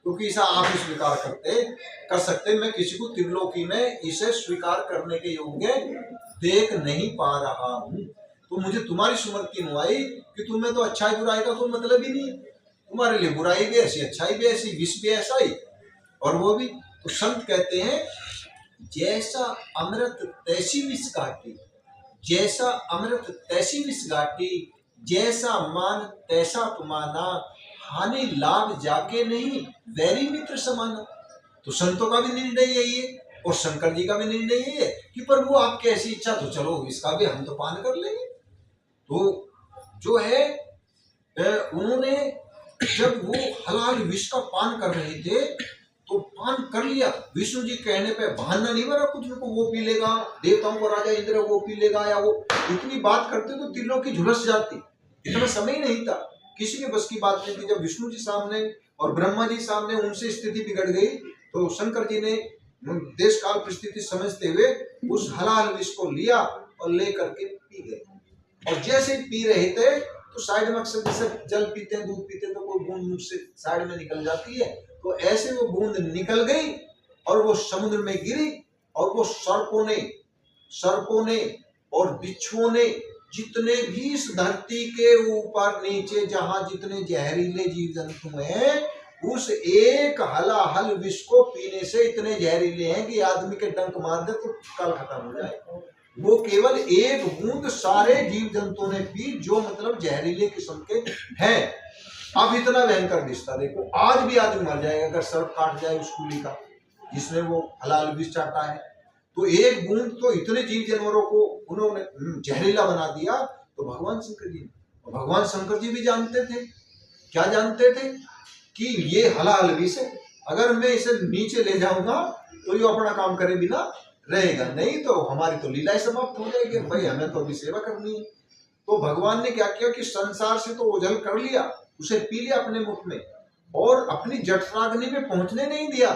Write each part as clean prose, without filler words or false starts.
क्योंकि इसे आप ही स्वीकार कर सकते, मैं किसी को त्रिलोकी में इसे स्वीकार करने के योग्य देख नहीं पा रहा हूँ। तो मुझे तुम्हारी सुमति नुआई कि तुम्हें तो अच्छाई बुराई का कोई मतलब ही नहीं है, तुम्हारे लिए बुराई भी ऐसी, अच्छाई भी ऐसी, विष भी ऐसा ही, और वो भी। तो संत कहते हैं जैसा अमृत तैसी विष घाटी, जैसा अमृत तैसी विष घाटी, जैसा मान तैसा अपमाना, हानि लाभ जाके नहीं वैरी मित्र समाना। तो संतों का भी निर्णय यही है और शंकर जी का भी निर्णय यही है कि प्रभु आपकी ऐसी इच्छा, तो चलो इसका भी हम तो पान कर लेंगे। तो जो है उन्होंने जब वो हलाल विष का पान कर रहे थे तो पान कर लिया, विष्णु जी कहने पे बहाना नहीं बना कुछ को वो पी लेगा, देवताओं को राजा इंद्र वो पी लेगा, या वो इतनी बात करते तो तीनों की झुलस जाती। इतना समय नहीं था, किसी के बस की बात नहीं थी। जब विष्णु जी सामने और ब्रह्मा जी सामने उनसे स्थिति बिगड़ गई तो शंकर जी ने देश काल परिस्थिति समझते हुए उस हलाल विष को लिया और लेकर के पी गए। और जैसे पी रहे थे तो साइड में अक्सर जैसे जल पीते हैं, दूध पीते हैं, तो कोई बूंद मुंह से साइड में निकल जाती है, तो ऐसे वो बूंद निकल गई और वो समुद्र में गिरी। और वो सर्पों ने और बिच्छुओं ने, जितने भी इस धरती के ऊपर नीचे जहां जितने जहरीले जीव जंतु हैं, उस एक हलाहल विष को पीने से इतने जहरीले हैं कि आदमी के डंक मार दे तो कल खत्म हो जाए। वो केवल एक बूंद सारे जीव जंतुओं ने पी, जो मतलब जहरीले किस्म के हैं। अब इतना भयंकर दिखता, देखो आज भी आदमी मर जाएगा अगर सर्प काट जाए उस कुली का जिसने वो हलाल विष चाटा है। तो एक बूंद तो इतने जीव जानवरों को उन्होंने जहरीला बना दिया। तो भगवान शंकर जी, भगवान शंकर जी भी जानते थे, क्या जानते थे कि ये हलाल विष है, अगर मैं इसे नीचे ले जाऊंगा तो ये अपना काम करे बिना रहेगा, नहीं तो हमारी तो लीला समाप्त हो जाएगी, भाई हमें तो अभी सेवा करनी है। तो भगवान ने क्या किया कि संसार से तो ओझल कर लिया, उसे पी लिया अपने मुख में और अपनी जठराग्नि में पहुंचने नहीं दिया।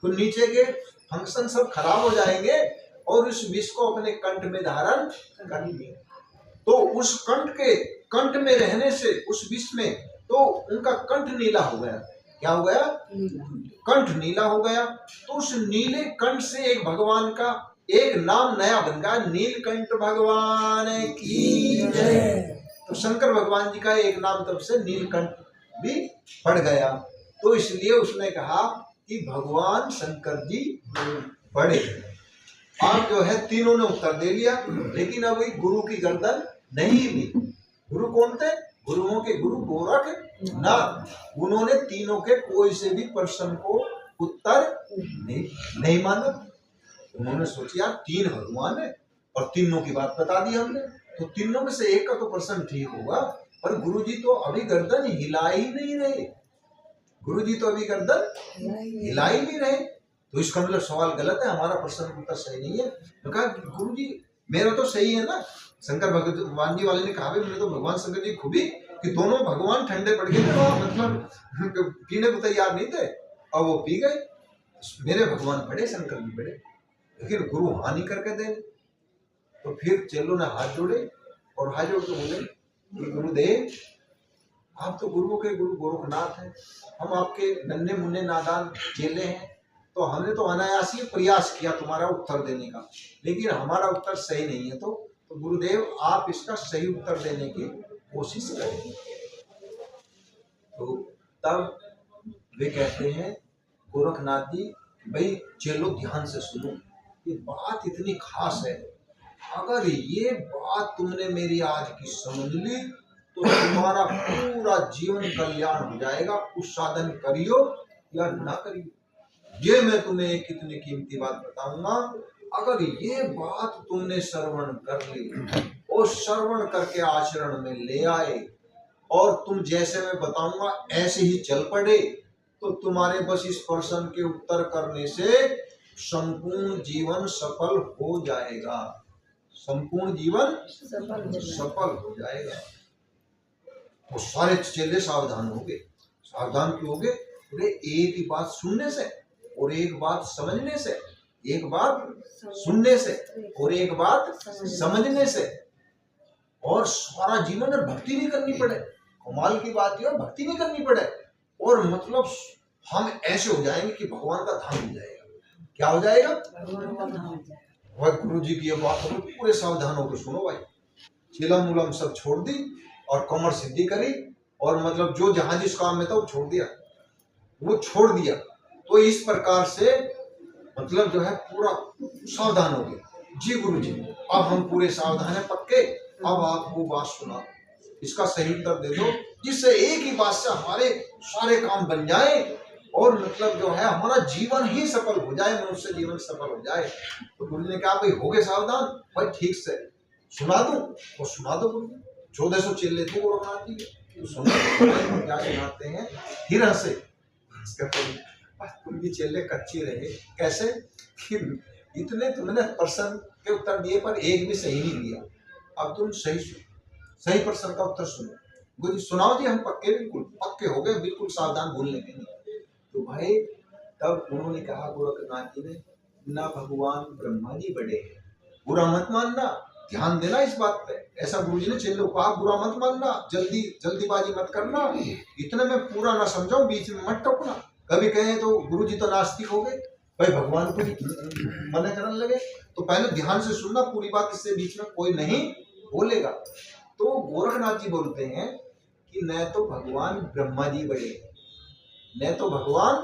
तो नीचे के फंक्शन सब खराब हो जाएंगे और उस विष को अपने कंठ में धारण कर लिया। तो उस कंठ में रहने से उस विष में तो उनका कंठ नीला हो गया। क्या हो गया? कंठ नीला हो गया। तो उस नीले कंठ से एक भगवान का एक नाम नया बन गया, नीलकंठ भगवान की जय। तो शंकर भगवान जी का एक नाम तब से नीलकंठ भी पड़ गया। तो इसलिए उसने कहा कि भगवान शंकर जी बड़े। अब जो है तीनों ने उत्तर दे लिया, लेकिन अब गुरु की गर्दन नहीं ली। गुरु कौन थे? गुरुओं के गुरु गोरखनाथ। उन्होंने तीनों के कोई से भी प्रश्न को उत्तर नहीं माना। उन्होंने सोचा तीन भगवान है और तीनों की बात बता दी हमने, तो तीनों में से एक का तो प्रश्न ठीक होगा। पर गुरुजी तो अभी गर्दन हिला ही नहीं रहे, गुरुजी तो अभी गर्दन हिला ही नहीं रहे। तो इसका मतलब सवाल गलत है, हमारा प्रश्न उत्तर सही नहीं है। तो कहा गुरुजी मेरा तो सही है ना। शंकर भगवान जी वाले ने कहा मैंने तो भगवान शंकर जी खूबी कि दोनों भगवान ठंडे पड़ गए थे, मतलब पीने को तैयार नहीं थे और वो पी गए। मेरे भगवान बड़े, शंकर जी बड़े, लेकिन गुरु हानि करके दे। तो फिर चेलों ने हाथ जोड़े और हाथ जोड़ के बोले कि गुरुदेव आप तो गुरुओं के गुरु गोरखनाथ हैं, हम आपके नन्हे मुन्ने नादान चेले हैं, तो हमने तो अनायास ही प्रयास किया तुम्हारा उत्तर देने का, लेकिन हमारा उत्तर सही नहीं है। तो गुरुदेव आप इसका सही उत्तर देने की कोशिश करें। तो तब वे कहते हैं गोरखनाथ जी, भाई चलो ध्यान से सुनो, ये बात इतनी खास है, अगर ये बात तुमने मेरी आज की समझ ली तो तुम्हारा पूरा जीवन कल्याण हो जाएगा। कुछ साधन करियो या ना करियो, ये मैं तुम्हें एक कितनी कीमती बात बताऊंगा। अगर ये बात तुमने श्रवण कर ली और श्रवण करके आचरण में ले आए और तुम जैसे मैं बताऊंगा ऐसे ही चल पड़े, तो तुम्हारे बस इस प्रश्न के उत्तर करने से संपूर्ण जीवन सफल हो जाएगा, संपूर्ण जीवन सफल हो जाएगा। वो सारे चेले सावधान हो गए। सावधान क्यों हो गए? बोले एक ही बात सुनने से और एक बात समझने से, एक बात सुनने से और एक बात समझने से, और सारा जीवन भक्ति भी करनी पड़े। कमाल की बात है, भक्ति भी करनी पड़े और मतलब हम ऐसे हो जाएंगे कि भगवान का धाम मिल जाएगा। क्या हो जाएगा? भाई गुरु जी की ये बात हो, पूरे सावधान होकर सुनो भाई। चिलम उलम सब छोड़ दी और कमर सीधी करी, और मतलब जो जहां जिस काम में था वो छोड़ दिया, वो छोड़ दिया। तो इस प्रकार से मतलब जो है पूरा सावधान हो गए। जी गुरु जी, अब हम पूरे सावधान है पक्के। अब आपको बात सुना, इसका सही उत्तर दे दो, जिससे एक ही बात से हमारे सारे काम बन जाए और मतलब जो है हमारा जीवन ही सफल हो जाए, मनुष्य जीवन सफल हो जाए। तो गुरु जी ने कहा भाई हो गए सावधान, भाई ठीक से सुना दूं? वो सुना दो गुरु जी। 1400 चिल्ले थे गोरखनाथ जी के, तो सुना क्या सुनाते हैं। फिर हंसे, उनकी चिल्ले कच्ची रहे। कैसे कि इतने तुमने प्रश्न के उत्तर दिए पर एक भी सही नहीं दिया। अब तुम सही प्रश्न का उत्तर सुनो। गुरु जी सुनाओ जी, हम पक्के, बिल्कुल पक्के हो गए, बिल्कुल सावधान, भूलने के नहीं। तो भाई तब उन्होंने कहा गोरखनाथ जी ने, ना भगवान ब्रह्मा जी बड़े हैं, बुरा मत मानना, ध्यान देना इस बात पे। ऐसा गुरु जी ने चिल्लो कहा, बुरा मत मानना, जल्दीबाजी मत करना, इतने में पूरा ना समझाओ, बीच में मत टोकना। कभी कहें तो गुरु जी तो नास्तिक हो गए, भाई भगवान को मना करने लगे। तो पहले ध्यान से सुनना पूरी बात, इससे बीच में कोई नहीं बोलेगा। तो गोरखनाथ जी बोलते हैं कि न तो भगवान ब्रह्मा जी बड़े, न तो भगवान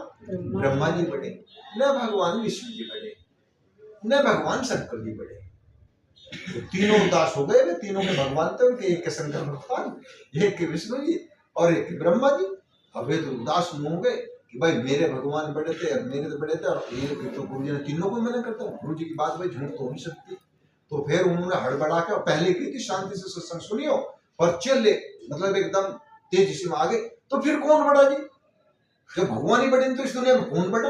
ब्रह्मा जी बड़े, न भगवान विष्णु जी बड़े, न भगवान शंकर जी बड़े। तो तीनों उदास हो गए। वे तीनों के भगवान थे उनके, एक के शंकर भगवान, एक के विष्णु जी और एक के ब्रह्मा जी। अब वे तो उदास हो गए कि भाई मेरे भगवान बड़े थे और मेरे तो बड़े थे, और ये तो गुरु जी ने तीनों को मना करता। गुरु जी की बात भाई झूठ तो हो नहीं सकती। तो फिर उन्होंने हड़बड़ा के, पहले की थी शांति से सत्संग सुनियो, और चले मतलब एकदम तेजी से आगे। तो फिर कौन बड़ा जी? जब भगवान ही बड़े तो इस दुनिया में कौन बड़ा?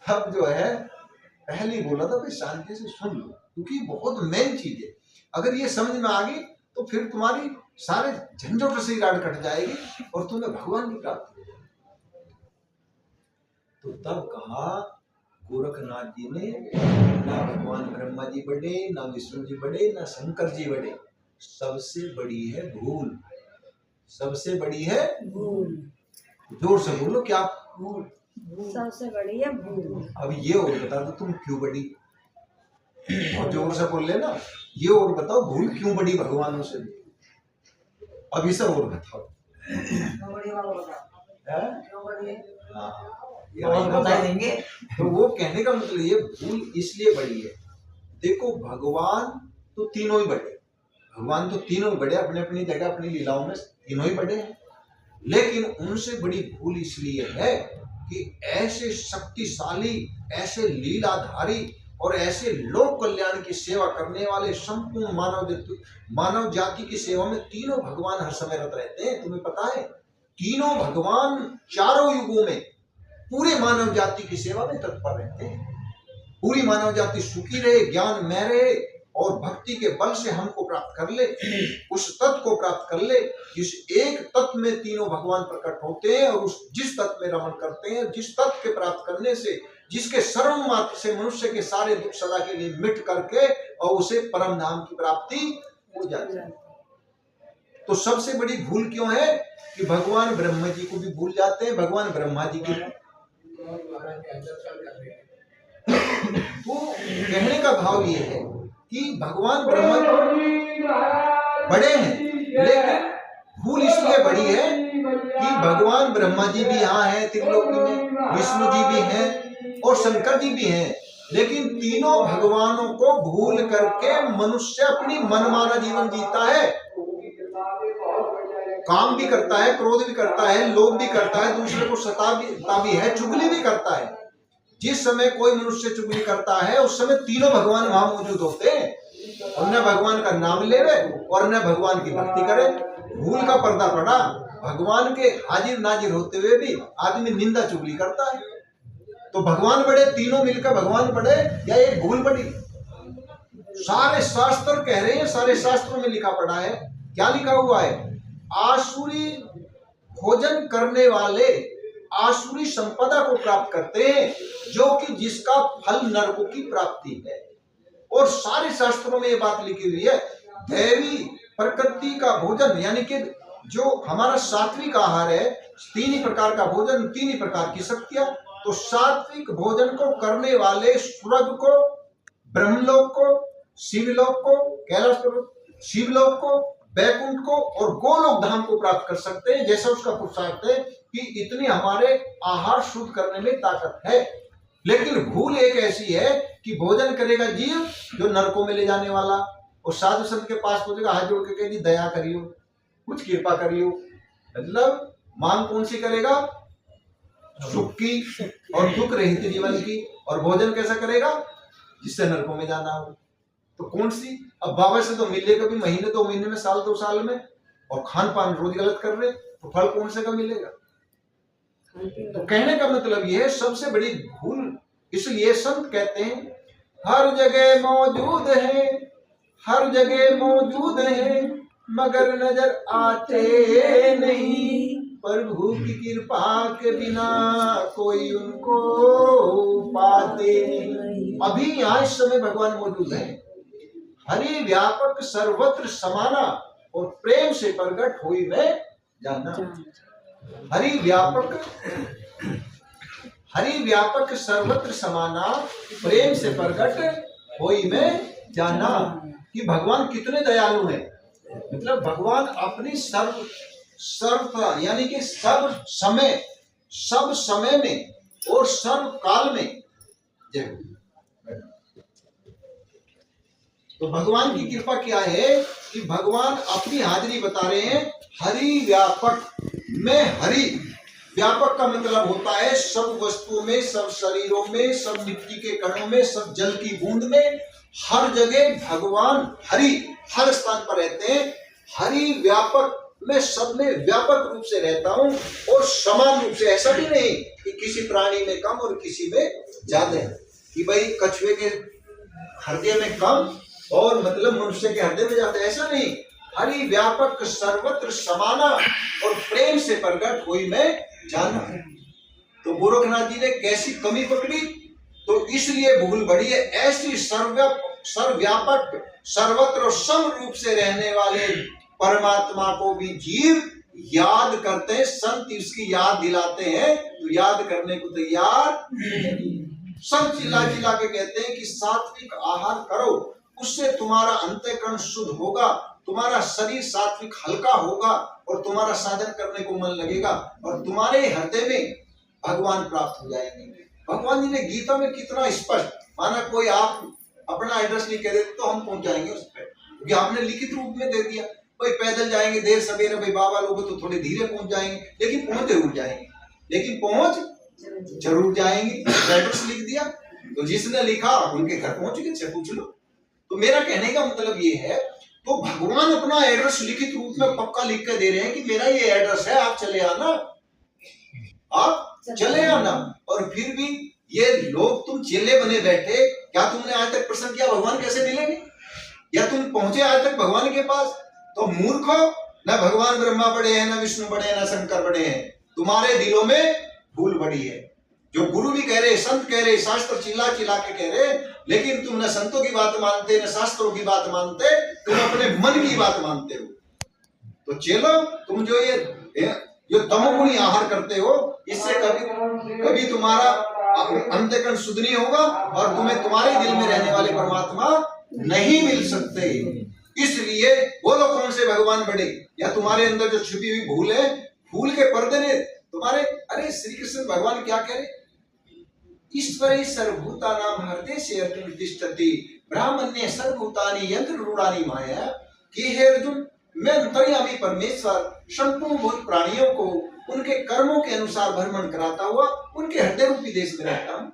अब जो है पहले ही बोला था भाई शांति से सुन लो, क्योंकि बहुत मेन चीज है। अगर ये समझ में आ गई तो फिर तुम्हारी सारे झंझट से गाड़ कट जाएगी और तुम्हें भगवान की प्राप्ति हो जाएगी। तो तब कहा गोरखनाथ जी ने, ना भगवान ब्रह्मा जी बड़े, ना विष्णु जी बड़े, ना शंकर जी बड़े, सबसे बड़ी है भूल। सबसे बड़ी है भूल। जोर से बोलो, क्या भूल? सबसे बड़ी है भूल। अब ये और बता दो तुम क्यों बड़ी, और जोर से बोल लेना। ये और बताओ भूल क्यों बड़ी भगवानों से भी? अब इसे और बताओ। बता देंगे। तो वो कहने का मतलब ये भूल इसलिए बड़ी है, देखो भगवान तो तीनों ही बड़े, भगवान तो तीनों ही बड़े, अपने अपनी जगह अपनी लीलाओं में तीनों ही बड़े हैं। लेकिन उनसे बड़ी भूल इसलिए है कि ऐसे शक्तिशाली, ऐसे लीलाधारी और ऐसे लोक कल्याण की सेवा करने वाले संपूर्ण मानव जाति की सेवा में तीनों भगवान हर समय रत रहते हैं। तुम्हें पता है तीनों भगवान चारों युगों में पूरे मानव जाति की सेवा में तत्पर रहते हैं। पूरी मानव जाति सुखी रहे, ज्ञान में रहे और भक्ति के बल से हमको प्राप्त कर ले, उस तत्व को प्राप्त कर ले जिस एक तत्व में तीनों भगवान प्रकट होते हैं, और उस जिस तत्व में रमण करते हैं, जिस तत्व के प्राप्त करने से, जिसके सर्व मात्र से मनुष्य के सारे दुख सदा के लिए मिट करके और उसे परम धाम की प्राप्ति हो जाती है। तो सबसे बड़ी भूल क्यों है कि भगवान ब्रह्मा जी को भी भूल जाते हैं, भगवान ब्रह्मा जी की। तो कहने का भाव ये है कि भगवान ब्रह्मा बड़े हैं, लेकिन भूल इसलिए बड़ी है कि भगवान ब्रह्मा जी भी यहाँ है त्रिलोकी में, विष्णु जी भी हैं और शंकर जी भी हैं, लेकिन तीनों भगवानों को भूल करके मनुष्य अपनी मनमाना जीवन जीता है। काम भी करता है, क्रोध भी करता है, लोभ भी करता है, दूसरे को सताता भी है, चुगली भी करता है। जिस समय कोई मनुष्य चुगली करता है उस समय तीनों भगवान वहां मौजूद होते हैं, और न भगवान का नाम लेवे और न भगवान की भक्ति करे। भूल का पर्दा पड़ा, भगवान के हाजिर नाजिर होते हुए भी आदमी निंदा चुगली करता है। तो भगवान बड़े, तीनों मिलकर भगवान बड़े, या एक भूल बड़ी? सारे शास्त्र कह रहे हैं, सारे शास्त्रों में लिखा पड़ा है। क्या लिखा हुआ है? आसुरी भोजन करने वाले आसुरी संपदा को प्राप्त करते हैं, जो कि जिसका फल नरकों की प्राप्ति है। और सारे शास्त्रों में ये बात लिखी हुई है, दैवी प्रकृति का भोजन, यानी कि जो हमारा सात्विक आहार है, 3 ही प्रकार का भोजन, 3 ही प्रकार की शक्तियां, तो सात्विक भोजन को करने वाले स्वर्ग को, ब्रह्मलोक को, शिवलोक को, कैलाश पर्वत, शिवलोक को, बैकुंठ को और गोलोक धाम को प्राप्त कर सकते हैं, जैसा उसका पुरुषार्थ है कि इतनी हमारे आहार शुद्ध करने में ताकत है। लेकिन भूल एक ऐसी है कि भोजन करेगा जीव जो नरकों में ले जाने वाला, और साधु संत के पास पहुंचेगा, हाथ जोड़ के कहेगी दया करियो, कुछ कृपा करियो, मतलब मांग कौन सी करेगा? सुख की और दुख रहित जीवन की। और भोजन कैसा करेगा? जिससे नरकों में जाना हो। तो कौन सी? अब बाबा से तो मिले कभी महीने 2 महीने में, साल 2 साल में, और खान पान रोज गलत कर रहे, तो फल कौन से का मिलेगा? तो कहने का मतलब ये है सबसे बड़ी भूल। इसलिए संत कहते हैं हर जगह मौजूद है, हर जगह मौजूद है, मगर नजर आते नहीं, प्रभु की कृपा के बिना कोई उनको पाते नहीं। अभी यहाँ इस समय भगवान मौजूद है। हरि व्यापक सर्वत्र समाना और प्रेम से प्रकट हुई में जाना। हरि व्यापक सर्वत्र समाना, प्रेम से प्रकट होई में जाना। कि भगवान कितने दयालु हैं, मतलब भगवान अपनी सर्व यानी कि सब समय में और सर्व काल में। तो भगवान की कृपा क्या है कि भगवान अपनी हाजिरी बता रहे हैं। हरि व्यापक में, हरि व्यापक का मतलब होता है सब वस्तुओं में, सब शरीरों में, सब मिट्टी के कणों में, सब जल की बूंद में, हर जगह भगवान हरि हर स्थान पर रहते हैं। हरि व्यापक, मैं सब में व्यापक रूप से रहता हूं और समान रूप से। ऐसा भी नहीं कि किसी प्राणी में कम और किसी में ज्यादा, कि भाई कछुए के हृदय में कम और मतलब मनुष्य के हृदय में ज्यादा, ऐसा नहीं। हरि व्यापक सर्वत्र समाना और प्रेम से प्रकट हुई में जाना। तो गोरखनाथ जी ने कैसी कमी पकड़ी? तो इसलिए भूल बढ़ी है। ऐसी सर्वव्यापक, सर्वत्र और सम रूप से रहने वाले परमात्मा को भी जीव याद करते हैं। संत उसकी याद दिलाते हैं तो याद करने को तैयार नहीं। सब चिल्ला चिल्ला के कहते हैं कि सात्विक आहार करो, उससे तुम्हारा अंतःकरण शुद्ध होगा, तुम्हारा शरीर सात्विक हल्का होगा और तुम्हारा साधन करने को मन लगेगा और तुम्हारे हृदय में भगवान प्राप्त हो जाएंगे। भगवान जी ने गीता में कितना स्पष्ट, माना कोई आप अपना एड्रेस लिख के दे तो हम पहुंच जाएंगे उस पर, क्योंकि आपने लिखित रूप में दे दिया। भाई पैदल जाएंगे देर सवेरे, भाई बाबा लोग तो थोड़े धीरे पहुंच जाएंगे, लेकिन पहुंच जरूर जाएंगे, लेकिन पहुंच जरूर जाएंगे। एड्रेस लिख दिया तो जिसने लिखा उनके घर पहुंच गए, पूछ लो। तो मेरा कहने का मतलब ये है, तो भगवान अपना एड्रेस लिखित रूप में पक्का लिख के दे रहे हैं कि मेरा ये एड्रेस है, आप चले आना, आप चले आना। और फिर भी ये लोग तुम चेले बने बैठे, क्या तुमने आज तक प्रश्न किया भगवान कैसे मिलेंगे, या तुम पहुंचे आज तक भगवान के पास? तो मूर्ख हो, न भगवान ब्रह्मा बड़े हैं, न विष्णु बड़े हैं, न शंकर बड़े हैं, तुम्हारे दिलों में भूल बड़ी है। जो गुरु भी कह रहे, संत कह रहे, शास्त्र चिल्ला चिल्ला के कह रहे, लेकिन तुम न संतों की बात मानते, न शास्त्रों की बात मानते, तुम अपने मन की बात मानते हो। तो चलो, तुम जो तमोगुणी आहार करते हो, इससे कभी तुम्हारा अंतःकरण शुद्ध नहीं होगा और तुम्हें तुम्हारे दिल में रहने वाले परमात्मा नहीं मिल सकते। इसलिए बोलो कौन से भगवान बड़े, या तुम्हारे अंदर जो छुपी हुई भूल है, भूल के पर्दे ने तुम्हारे, अरे श्री कृष्ण भगवान क्या कह रहे, ईश्वरे सर्वभूतानां हृदय से अर्जुन तिष्ठति, ब्राह्मण्य सर्वभूतानि यंत्र रूढ़ानि माया। कि हे अर्जुन, मैं अंतर्यामी परमेश्वर संपूर्ण भूत प्राणियों को उनके कर्मों के अनुसार भ्रमण कराता हुआ उनके हृदय रूपी देश में रहता हूँ,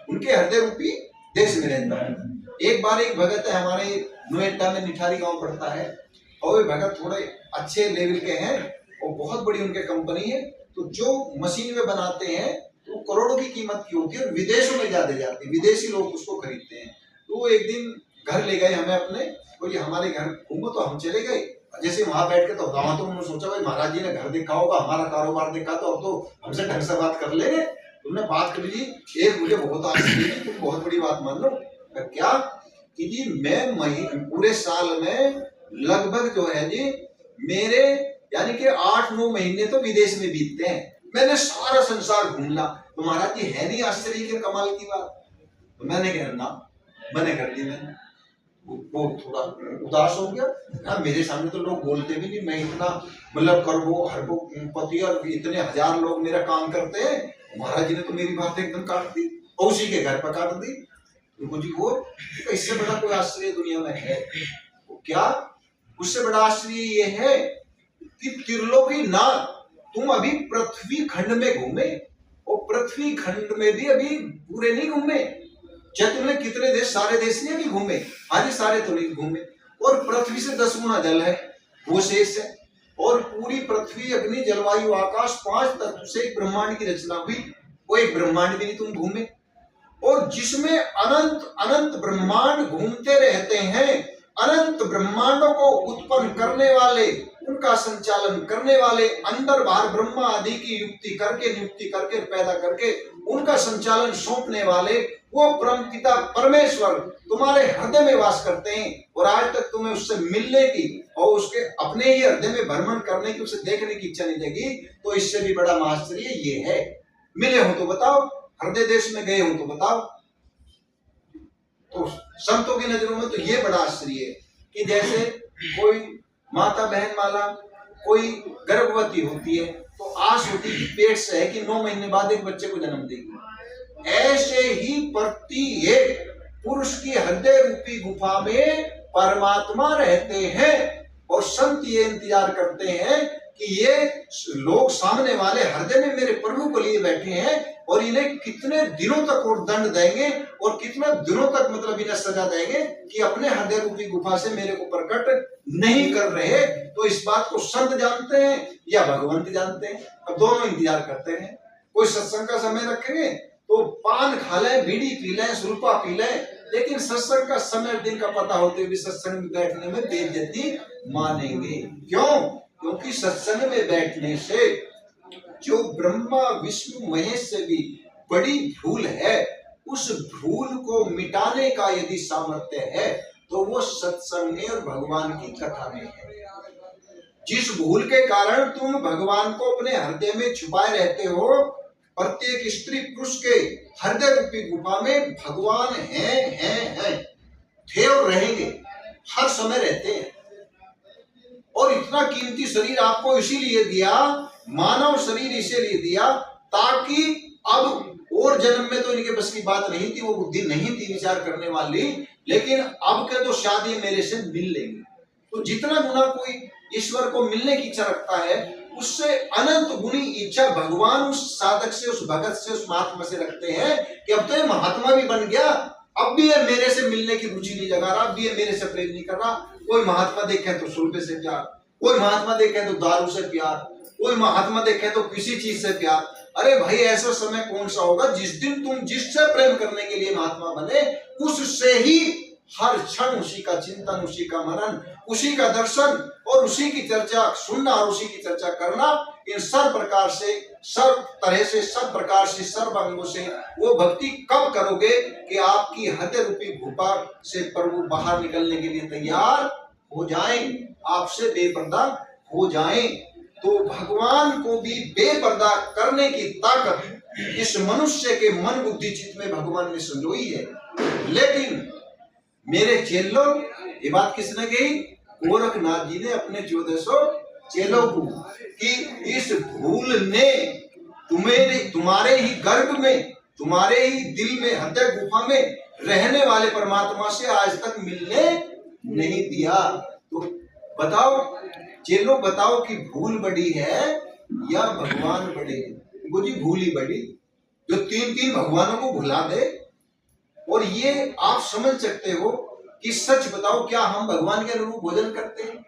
उनके हृदय रूपी देश में रहता हूँ। एक बार एक भगत है हमारे नोएडा में, निठारी गांव पड़ता है, और वे भगत थोड़े अच्छे लेवल के हैं और बहुत बड़ी उनके कंपनी है। तो जो मशीन में बनाते हैं तो करोड़ों की कीमत की होती है और विदेशों में ज्यादा जाती है, विदेशी लोग उसको खरीदते हैं। तो वो एक दिन घर ले गए हमें अपने, तो ये हमारे घर घूमो, तो हम चले गए। जैसे वहां बैठ के तो वहां तो उन्होंने सोचा भाई महाराज जी ने घर देखा होगा, हमारा कारोबार देखा, तो अब तो हमसे ढंग से बात कर लेंगे। तुमने बात कर ली, एक मुझे बहुत आश्चर्य, तुम बहुत बड़ी बात मान लो। क्या कि जी मैं पूरे साल में लगभग जो है जी मेरे यानी कि 8-9 महीने तो विदेश में बीतते हैं। मैंने सारा संसार घूमना। तो महाराज जी है नहीं आश्चर्य के कमाल की बात? तो मैंने कहा ना, मैंने कर दी। मैंने वो थोड़ा उदास हो गया। हाँ, मेरे सामने तो लोग बोलते भी नहीं, मैं इतना मतलब करबो हरबो पति और इतने हजार लोग मेरा काम करते हैं, महाराज जी ने तो मेरी बात एकदम काट दी और उसी के घर पर काट दी। तो जी वो इससे बड़ा कोई आश्चर्य दुनिया में है क्या? उससे बड़ा आश्चर्य ये है कि त्रिलोकी नाथ तुम अभी पृथ्वी खंड में घूमे, और पृथ्वी खंड में भी अभी पूरे नहीं घूमे। चाहे तुमने कितने देश, सारे देश नहीं अभी घूमे, आज सारे तो नहीं घूमे। और पृथ्वी से 10 गुना जल है, वो शेष है। और पूरी पृथ्वी, अग्नि, जलवायु, आकाश, 5 तत्व से एक ब्रह्मांड की रचना हुई, वो एक ब्रह्मांड भी नहीं तुम घूमे। और जिसमें अनंत अनंत ब्रह्मांड घूमते रहते हैं, अनंत ब्रह्मांडों को उत्पन्न करने वाले, उनका संचालन करने वाले, अंदर बाहर ब्रह्मा आदि की नियुक्ति करके पैदा करके उनका संचालन सौंपने वाले वो परम पिता परमेश्वर तुम्हारे हृदय में वास करते हैं। और आज तक तुम्हें उससे मिलने की और उसके अपने ही हृदय में भ्रमण करने की, उसे देखने की इच्छा नहीं जगी। तो इससे भी बड़ा आश्चर्य ये है। मिले हो तो बताओ, हृदय देश में गए हो तो बताओ। तो संतों की नजरों में तो ये बड़ा आश्चर्य है कि जैसे कोई माता बहन माला कोई गर्भवती होती है तो आस होती है कि पेट से है कि 9 महीने बाद एक बच्चे को जन्म देगी। ऐसे ही प्रत्येक पुरुष की हृदय रूपी गुफा में परमात्मा रहते हैं। और संत ये इंतजार करते हैं कि ये लोग सामने वाले हृदय में मेरे प्रभु को लिए बैठे हैं और इन्हें कितने दिनों तक और दंड देंगे और कितने दिनों तक मतलब इन्हें सजा देंगे कि अपने हृदय रूपी गुफा से मेरे को प्रकट नहीं कर रहे। तो इस बात को संत जानते हैं या भगवंत जानते हैं? अब दोनों इंतजार करते हैं। कोई सत्संग का समय रखेंगे तो पान खा लें, बीड़ी पी लें, सुल्पा पी लें, लेकिन सत्संग का समय दिन का पता होते हुए सत्संग में बैठने में बेइज्जती मानेंगे। क्यों? क्योंकि सत्संग में बैठने से जो ब्रह्मा विष्णु महेश से भी बड़ी भूल है, उस भूल को मिटाने का यदि सामर्थ्य है तो वो सत्संग में और भगवान की कथा में है। जिस भूल के कारण तुम भगवान को अपने हृदय में छुपाए रहते हो, प्रत्येक स्त्री पुरुष के हृदय रूपी गुफा में भगवान हैं, थे और रहेंगे, हर समय रहते हैं। और इतना कीमती शरीर आपको इसीलिए दिया, मानव शरीर इसीलिए दिया ताकि अब और जन्म में तो इनके बस की बात नहीं थी, वो बुद्धि नहीं थी विचार करने वाली, लेकिन अब के तो शादी मेरे से मिल लेंगे। तो जितना गुना कोई ईश्वर को मिलने की इच्छा रखता है, उससे अनंत गुनी इच्छा भगवान उस साधक से, उस भगत से, उस महात्मा से रखते हैं कि अब तो ये महात्मा भी बन गया, अब भी ये मेरे से मिलने की रुचि नहीं जगा रहा, अब भी ये मेरे से प्रेम नहीं कर रहा। कोई महात्मा देखे तो सुल्फे से प्यार, कोई महात्मा देखे तो दारू से प्यार, कोई महात्मा देखे तो किसी चीज से प्यार। अरे भाई, ऐसा समय कौन सा होगा जिस दिन तुम जिससे प्रेम करने के लिए महात्मा बने, उससे ही हर क्षण उसी का चिंतन, उसी का मनन, उसी का दर्शन और उसी की चर्चा सुनना और उसी की चर्चा करना, इन सब प्रकार से, सब तरह से, सब प्रकार से, सर्व अंगों से वो भक्ति कब करोगे कि आपकी हृदय रूपी गुफा से प्रभु बाहर निकलने के लिए तैयार हो जाएं, आपसे बेपर्दा हो जाएं। तो भगवान को भी बेपर्दा करने की ताकत इस मनुष्य के मन बुद्धि चित्त में भगवान ने संजोई है। लेकिन मेरे चेलों, ये बात किसने कही? गोरखनाथ जी ने अपने 1400 चेलों को, कि इस भूल ने तुम्हारे ही गर्भ में, तुम्हारे ही दिल में, हृदय गुफा में रहने वाले परमात्मा से आज तक मिलने नहीं दिया। तो बताओ चेलों, बताओ कि भूल बड़ी है या भगवान बड़े हैं? वो जी भूल ही बड़ी, जो 3 भगवानों को भुला दे। और ये आप समझ सकते हो कि सच बताओ, क्या हम भगवान के अनुरूप भोजन करते हैं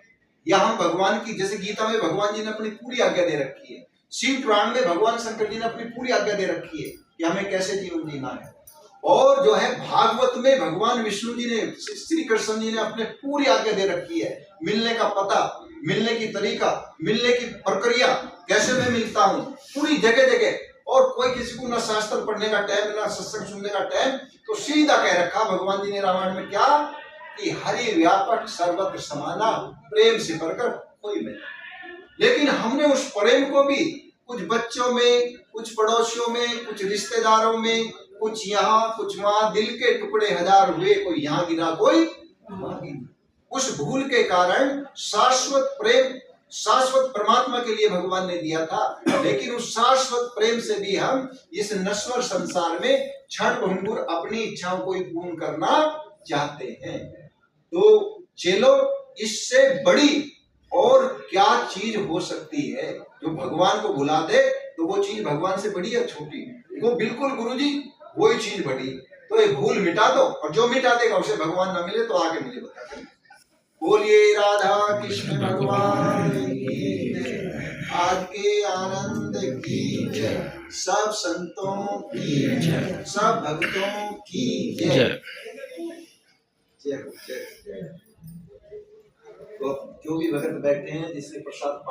या हम भगवान की, जैसे गीता में भगवान जी ने अपनी पूरी आज्ञा दे रखी है, शिव पुराण में भगवान शंकर जी ने अपनी पूरी आज्ञा दे रखी है कि हमें कैसे जीवन जीना है। और जो है भागवत में भगवान विष्णु जी ने, श्री कृष्ण जी ने अपने पूरी आज्ञा दे रखी है, मिलने का पता, मिलने की तरीका, मिलने की प्रक्रिया, कैसे मैं मिलता हूँ, पूरी जगह जगह। और कोई किसी को ना शास्त्र पढ़ने का टाइम, ना सत्संग सुनने का टाइम, तो सीधा कह रखा भगवान जी ने रामायण में क्या, कि हरि व्यापक सर्वत्र समाना, प्रेम से बढ़कर कोई नहीं। लेकिन हमने उस प्रेम को भी कुछ बच्चों में, कुछ पड़ोसियों में, कुछ रिश्तेदारों में, कुछ यहाँ कुछ वहां, दिल के टुकड़े हजार हुए, कोई यहाँ गिरा कोई वहां गिरा। उस भूल के कारण शाश्वत प्रेम, शाश्वत परमात्मा के लिए भगवान ने दिया था, लेकिन उस शाश्वत प्रेम से भी हम इस नश्वर संसार में क्षण भंगुर अपनी इच्छाओं को ही पूर्ण करना चाहते हैं। तो चलो, इससे बड़ी और क्या चीज हो सकती है जो भगवान को भुला दे? तो वो चीज भगवान से बड़ी या छोटी? वो बिल्कुल गुरुजी वही चीज बड़ी। तो ये भूल मिटा दो, और जो मिटा देगा उसे भगवान ना मिले तो आगे मुझे बता दें। बोलिए राधा कृष्ण भगवान की जय, आज के आनंद की जय, सब संतों की जय, सब भक्तों की जय। जय जय। तो जो भी भगत बैठे हैं, जिससे प्रसाद